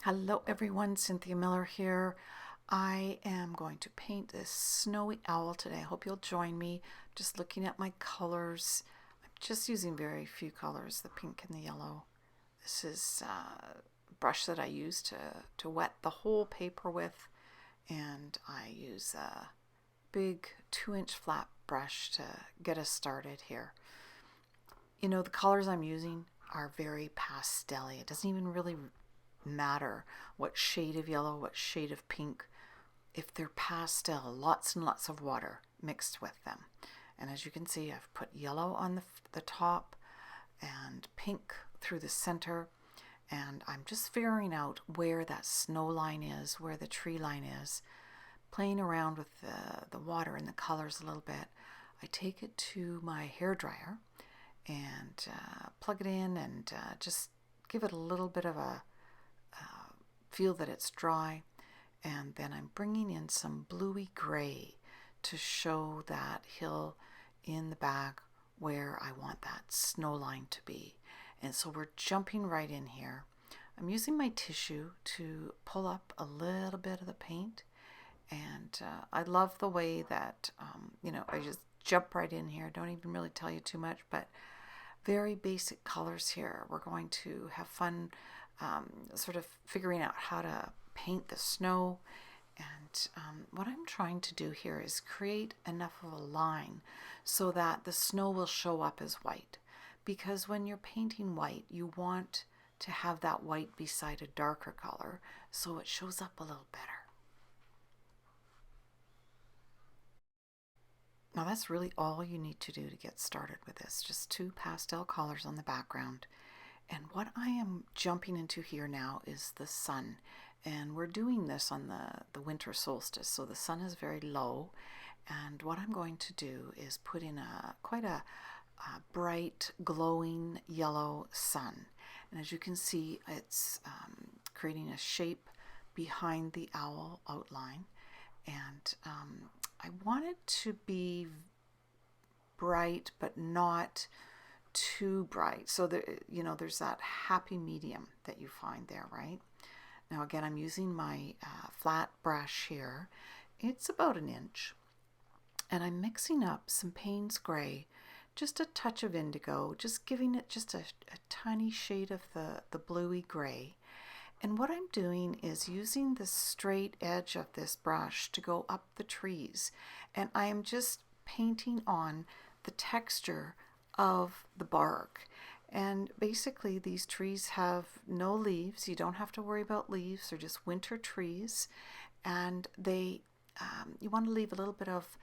Hello everyone, Cynthia Miller here. I am going to paint this snowy owl today. I hope you'll join me. Just looking at my colors. I'm just using very few colors, the pink and the yellow. This is a brush that I use to wet the whole paper with, and I use a big 2-inch flat brush to get us started here. You know, the colors I'm using are very pastel-y. It doesn't even really matter what shade of yellow, what shade of pink. If they're pastel, lots and lots of water mixed with them. And as you can see, I've put yellow on the top and pink through the center. And I'm just figuring out where that snow line is, where the tree line is, playing around with the water and the colors a little bit. I take it to my hair dryer and plug it in and just give it a little bit of a feel that it's dry, and then I'm bringing in some bluey gray to show that hill in the back where I want that snow line to be. And so we're jumping right in here. I'm using my tissue to pull up a little bit of the paint, and I love the way that I just jump right in here. Don't even really tell you too much, but very basic colors here. We're going to have fun sort of figuring out how to paint the snow. And what I'm trying to do here is create enough of a line so that the snow will show up as white. Because when you're painting white, you want to have that white beside a darker color so it shows up a little better. Now that's really all you need to do to get started with this. Just 2 pastel colors on the background. And what I am jumping into here now is the sun. And we're doing this on the winter solstice, so the sun is very low. And what I'm going to do is put in quite a bright, glowing yellow sun. And as you can see, it's creating a shape behind the owl outline. And I want it to be bright, but not too bright. So there's that happy medium that you find there, right? Now again, I'm using my flat brush here. It's about 1 inch. And I'm mixing up some Payne's Gray, just a touch of indigo, just giving it just a tiny shade of the bluey gray. And what I'm doing is using the straight edge of this brush to go up the trees. And I am just painting on the texture of the bark. And basically these trees have no leaves. You don't have to worry about leaves. They're just winter trees. And they you want to leave a little bit of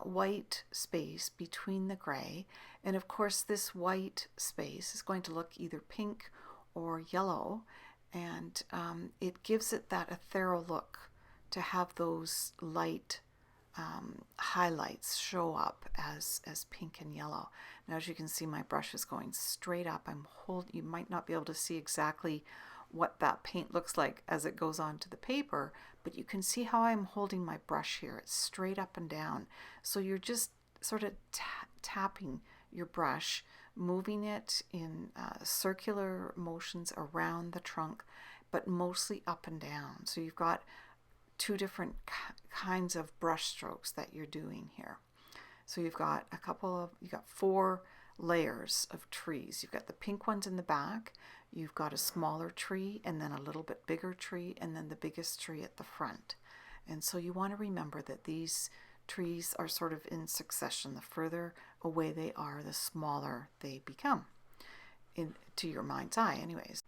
white space between the gray. And of course this white space is going to look either pink or yellow. And it gives it that ethereal look to have those light highlights show up as pink and yellow. Now as you can see, my brush is going straight up. You might not be able to see exactly what that paint looks like as it goes onto the paper, but you can see how I'm holding my brush here. It's straight up and down. So you're just sort of tapping your brush, moving it in circular motions around the trunk, but mostly up and down. So you've got 2 different kinds of brush strokes that you're doing here. So you've got 4 layers of trees. You've got the pink ones in the back, you've got a smaller tree, and then a little bit bigger tree, and then the biggest tree at the front. And so you want to remember that these trees are sort of in succession. The further away they are, the smaller they become, to your mind's eye anyways.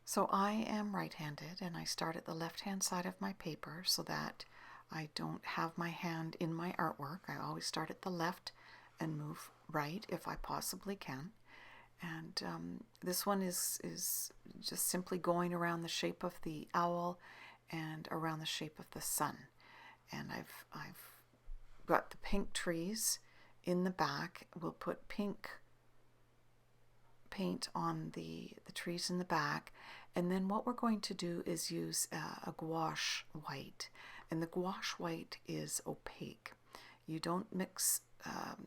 So I am right-handed, and I start at the left-hand side of my paper so that I don't have my hand in my artwork. I always start at the left and move right if I possibly can. And this one is just simply going around the shape of the owl and around the shape of the sun. And I've got the pink trees in the back. We'll put pink paint on the trees in the back, and then what we're going to do is use a gouache white, and the gouache white is opaque. You don't mix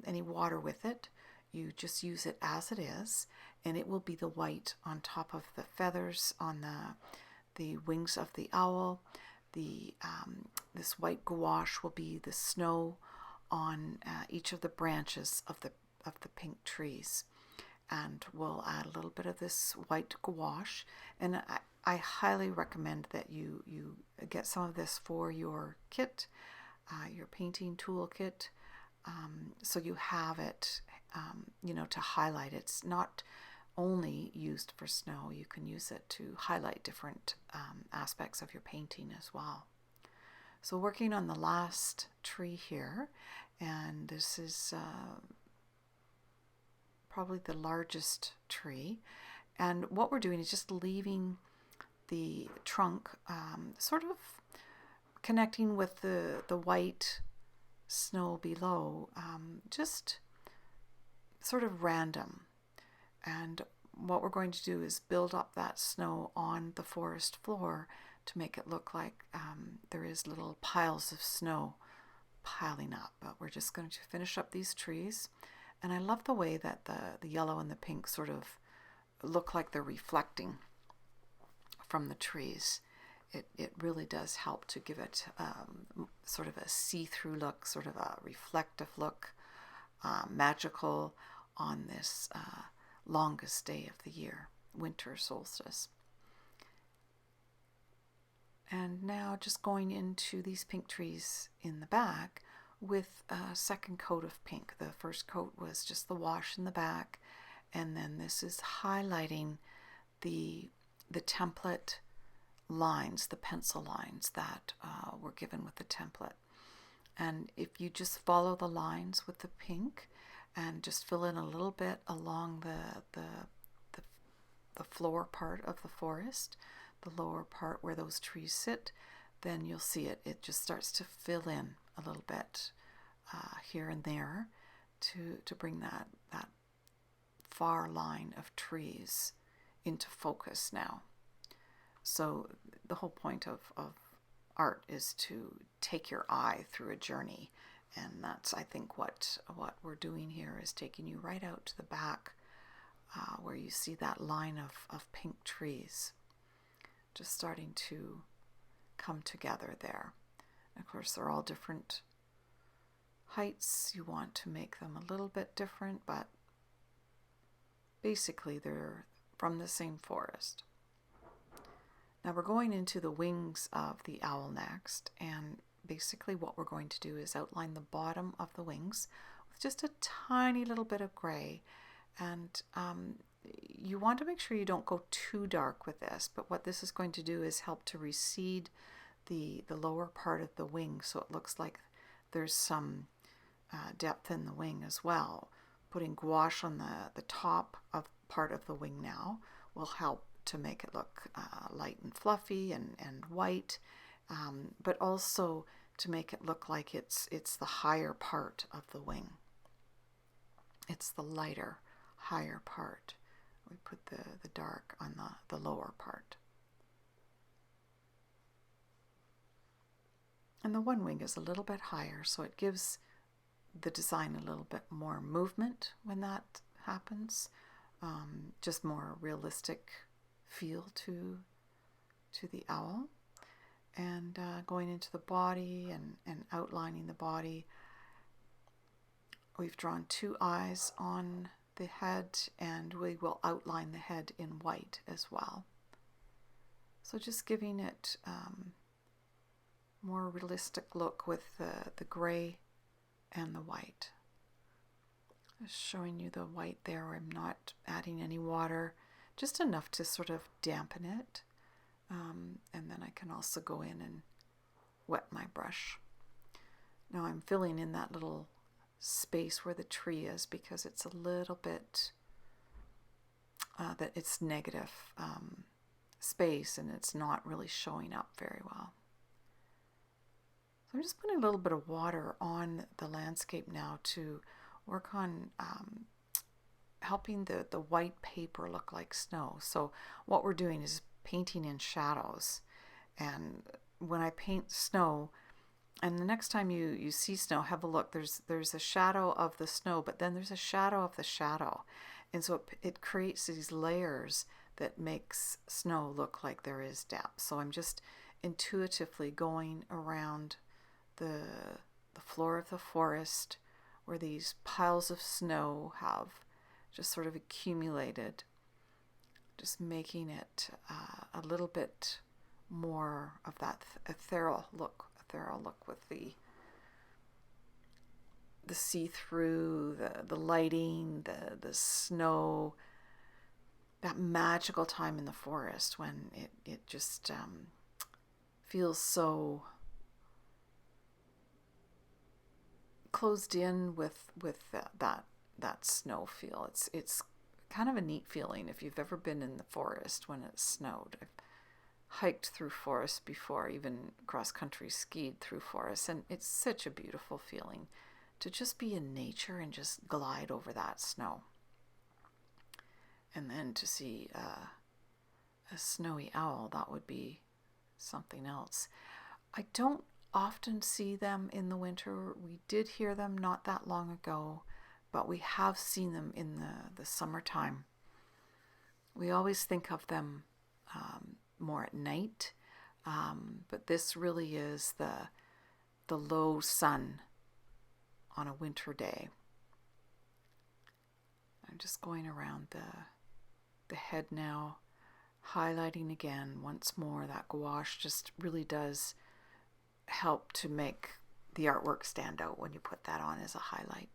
any water with it. You just use it as it is, and it will be the white on top of the feathers on the wings of the owl. This white gouache will be the snow on each of the branches of the pink trees, and we'll add a little bit of this white gouache. And I highly recommend that you get some of this for your kit, your painting tool kit, so you have it, to highlight. It's not only used for snow. You can use it to highlight different aspects of your painting as well. So working on the last tree here, and this is probably the largest tree, and what we're doing is just leaving the trunk sort of connecting with the white snow below, just sort of random. And what we're going to do is build up that snow on the forest floor to make it look like there is little piles of snow piling up. But we're just going to finish up these trees. And I love the way that the yellow and the pink sort of look like they're reflecting from the trees. It really does help to give it sort of a see-through look, sort of a reflective look, magical on this longest day of the year, winter solstice. And now just going into these pink trees in the back with a second coat of pink. The first coat was just the wash in the back, and then this is highlighting the template lines, the pencil lines that were given with the template. And if you just follow the lines with the pink and just fill in a little bit along the floor part of the forest, the lower part where those trees sit, then you'll see it just starts to fill in a little bit here and there to bring that far line of trees into focus now. So the whole point of art is to take your eye through a journey, and that's, I think, what we're doing here is taking you right out to the back where you see that line of pink trees just starting to come together there. And of course, they're all different heights. You want to make them a little bit different, but basically they're from the same forest. Now we're going into the wings of the owl next, and basically what we're going to do is outline the bottom of the wings with just a tiny little bit of gray. And you want to make sure you don't go too dark with this, but what this is going to do is help to recede the lower part of the wing, so it looks like there's some depth in the wing as well. Putting gouache on the top of part of the wing now will help to make it look light and fluffy and white, but also to make it look like it's the higher part of the wing. It's the lighter, higher part. We put the dark on the lower part. And the one wing is a little bit higher, so it gives the design a little bit more movement when that happens. Just more realistic feel to the owl. And going into the body and outlining the body, we've drawn two eyes on the head, and we will outline the head in white as well. So just giving it more realistic look with the gray and the white. Just showing you the white there. I'm not adding any water, just enough to sort of dampen it. And then I can also go in and wet my brush. Now I'm filling in that little space where the tree is because it's a little bit that it's negative space, and it's not really showing up very well. So I'm just putting a little bit of water on the landscape now to work on helping the white paper look like snow. So what we're doing is painting in shadows. And when I paint snow, and the next time you see snow, have a look. There's a shadow of the snow, but then there's a shadow of the shadow. And so it creates these layers that makes snow look like there is depth. So I'm just intuitively going around the floor of the forest where these piles of snow have just sort of accumulated, just making it a little bit more of that ethereal look with the see-through, the lighting, the snow, that magical time in the forest when it just feels so closed in with that snow feel. It's kind of a neat feeling if you've ever been in the forest when it snowed. I've hiked through forests before, even cross-country skied through forests, and it's such a beautiful feeling to just be in nature and just glide over that snow. And then to see a snowy owl, that would be something else. I don't often see them in the winter. We did hear them not that long ago, but we have seen them in the summertime. We always think of them more at night, but this really is the low sun on a winter day. I'm just going around the head now, highlighting again once more. That gouache just really does help to make the artwork stand out when you put that on as a highlight.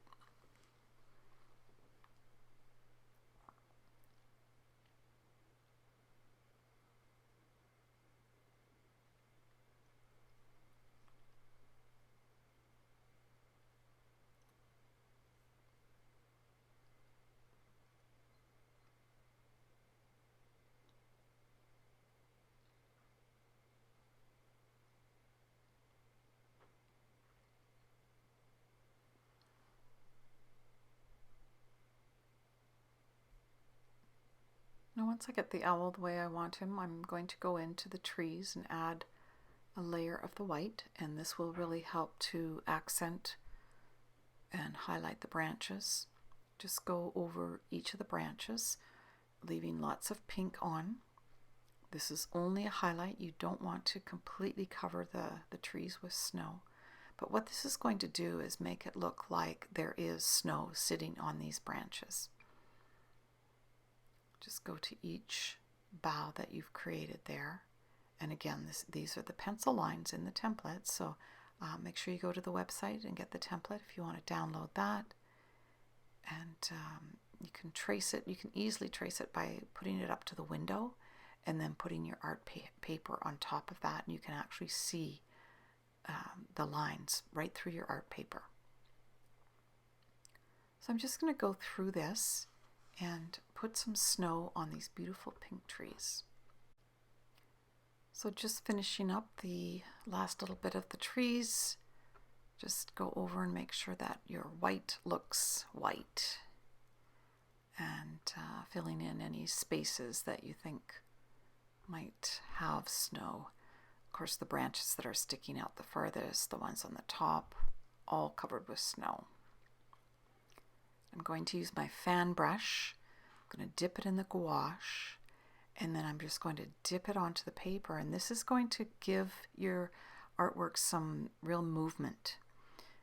Now once I get the owl the way I want him, I'm going to go into the trees and add a layer of the white, and this will really help to accent and highlight the branches. Just go over each of the branches, leaving lots of pink on. This is only a highlight. You don't want to completely cover the trees with snow. But what this is going to do is make it look like there is snow sitting on these branches. Just go to each bough that you've created there. And again, these are the pencil lines in the template, so make sure you go to the website and get the template if you want to download that. And you can trace it. You can easily trace it by putting it up to the window and then putting your art paper on top of that, and you can actually see the lines right through your art paper. So I'm just going to go through this and put some snow on these beautiful pink trees. So just finishing up the last little bit of the trees, just go over and make sure that your white looks white, and filling in any spaces that you think might have snow. Of course, the branches that are sticking out the furthest, the ones on the top, all covered with snow. I'm going to use my fan brush. I'm going to dip it in the gouache, and then I'm just going to dip it onto the paper, and this is going to give your artwork some real movement.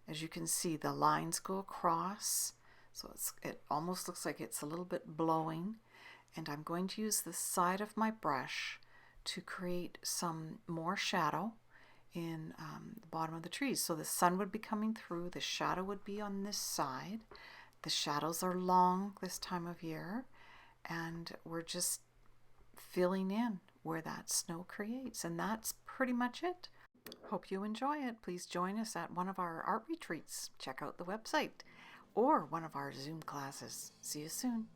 As you can see, the lines go across, so it almost looks like it's a little bit blowing, and I'm going to use the side of my brush to create some more shadow in the bottom of the trees. So the sun would be coming through, the shadow would be on this side. The shadows are long this time of year, and we're just filling in where that snow creates, and that's pretty much it. Hope you enjoy it. Please join us at one of our art retreats. Check out the website or one of our Zoom classes. See you soon.